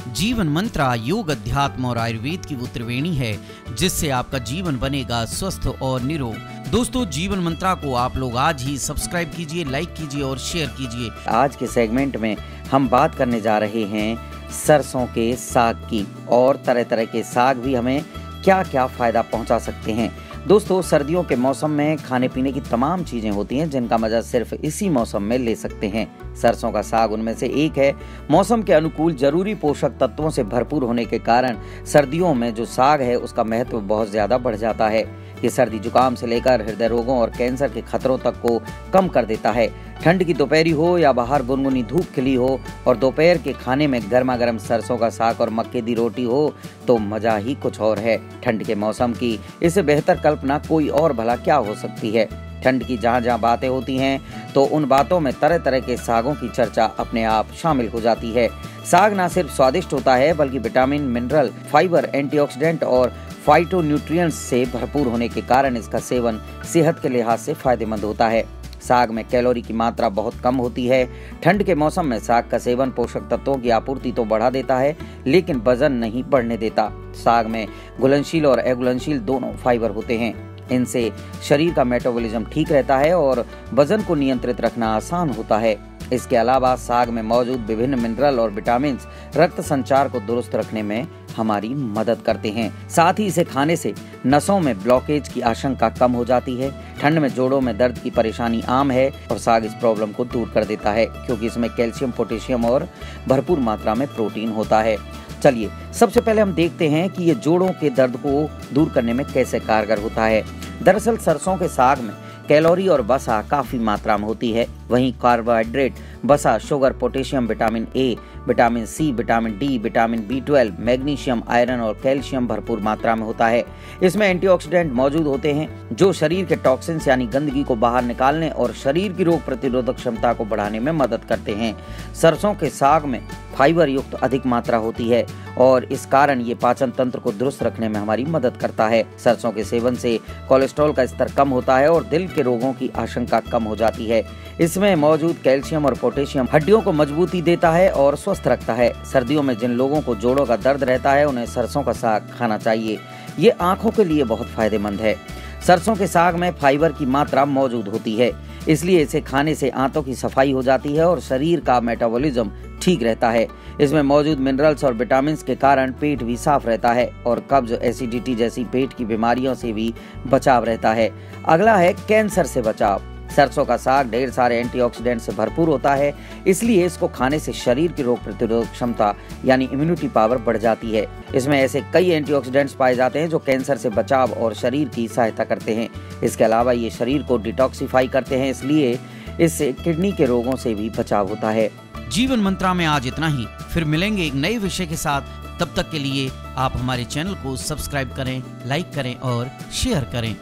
जीवन मंत्रा योग, अध्यात्म और आयुर्वेद की वो त्रिवेणी है जिससे आपका जीवन बनेगा स्वस्थ और निरोग। दोस्तों, जीवन मंत्रा को आप लोग आज ही सब्सक्राइब कीजिए, लाइक कीजिए और शेयर कीजिए। आज के सेगमेंट में हम बात करने जा रहे हैं सरसों के साग की, और तरह तरह के साग भी हमें क्या क्या फ़ायदा पहुंचा सकते हैं। दोस्तों, सर्दियों के मौसम में खाने पीने की तमाम चीज़ें होती हैं जिनका मज़ा सिर्फ इसी मौसम में ले सकते हैं। सरसों का साग उनमें से एक है। मौसम के अनुकूल जरूरी पोषक तत्वों से भरपूर होने के कारण सर्दियों में जो साग है उसका महत्व बहुत ज़्यादा बढ़ जाता है। ये सर्दी जुकाम से लेकर हृदय रोगों और कैंसर के खतरों तक को कम कर देता है। ठंड की दोपहरी हो या बाहर गुनगुनी धूप खिली हो और दोपहर के खाने में गर्मा गर्म सरसों का साग और मक्के की रोटी हो तो मजा ही कुछ और है। ठंड के मौसम की इससे बेहतर कल्पना कोई और भला क्या हो सकती है। ठंड की जहाँ जहाँ बातें होती हैं तो उन बातों में तरह तरह के सागों की चर्चा अपने आप शामिल हो जाती है। साग न सिर्फ स्वादिष्ट होता है बल्कि विटामिन, मिनरल, फाइबर, एंटीऑक्सीडेंट और फाइटोन्यूट्रिएंट्स से भरपूर होने के कारण इसका सेवन सेहत के लिहाज से फायदेमंद होता है। साग में कैलोरी की मात्रा बहुत कम होती है। ठंड के मौसम में साग का सेवन पोषक तत्वों की आपूर्ति तो बढ़ा देता है लेकिन वजन नहीं बढ़ने देता। साग में घुलनशील और अघुलनशील दोनों फाइबर होते हैं। इनसे शरीर का मेटाबॉलिज्म ठीक रहता है और वजन को नियंत्रित रखना आसान होता है। इसके अलावा साग में मौजूद विभिन्न मिनरल और विटामिन रक्त संचार को दुरुस्त रखने में हमारी मदद करते हैं। साथ ही इसे खाने से नसों में ब्लॉकेज की आशंका कम हो जाती है। ठंड में जोड़ों में दर्द की परेशानी आम है और साग इस प्रॉब्लम को दूर कर देता है क्योंकि इसमें कैल्शियम, पोटेशियम और भरपूर मात्रा में प्रोटीन होता है। चलिए, सबसे पहले हम देखते हैं कि ये जोड़ों के दर्द को दूर करने में कैसे कारगर होता है। दरअसल सरसों के साग में कैलोरी और वसा काफी मात्रा में होती है। वहीं कार्बोहाइड्रेट, वसा, sugar, potassium, vitamin A, vitamin C, vitamin D, vitamin बी12, मैग्नीशियम, आयरन और कैल्शियम भरपूर मात्रा में होता है। इसमें एंटीऑक्सीडेंट मौजूद होते हैं जो शरीर के टॉक्सिन्स यानी गंदगी को बाहर निकालने और शरीर की रोग प्रतिरोधक क्षमता को बढ़ाने में मदद करते हैं। सरसों के साग में फाइबर युक्त अधिक मात्रा होती है और इस कारण ये पाचन तंत्र को दुरुस्त रखने में हमारी मदद करता है। सरसों के सेवन से कोलेस्ट्रॉल का स्तर कम होता है और दिल के रोगों की आशंका कम हो जाती है। इसमें मौजूद कैल्शियम और पोटेशियम हड्डियों को मजबूती देता है और स्वस्थ रखता है। सर्दियों में जिन लोगों को जोड़ों का दर्द रहता है उन्हें सरसों का साग खाना चाहिए। ये आंखों के लिए बहुत फायदेमंद है। सरसों के साग में फाइबर की मात्रा मौजूद होती है, इसलिए इसे खाने से आंतों की सफाई हो जाती है और शरीर का मेटाबॉलिज्म ठीक रहता है। इसमें मौजूद मिनरल्स और विटामिन के कारण पेट भी साफ रहता है और कब्ज, एसिडिटी जैसी पेट की बीमारियों से भी बचाव रहता है। अगला है कैंसर से बचाव। सरसों का साग ढेर सारे एंटीऑक्सीडेंट से भरपूर होता है, इसलिए इसको खाने से शरीर की रोग प्रतिरोधक क्षमता यानी इम्यूनिटी पावर बढ़ जाती है। इसमें ऐसे कई एंटीऑक्सीडेंट्स पाए जाते हैं जो कैंसर से बचाव और शरीर की सहायता करते हैं। इसके अलावा ये शरीर को डिटॉक्सिफाई करते हैं, इसलिए इससे किडनी के रोगों से भी बचाव होता है। जीवन मंत्रा में आज इतना ही। फिर मिलेंगे एक नए विषय के साथ। तब तक के लिए आप हमारे चैनल को सब्सक्राइब करें, लाइक करें और शेयर करें।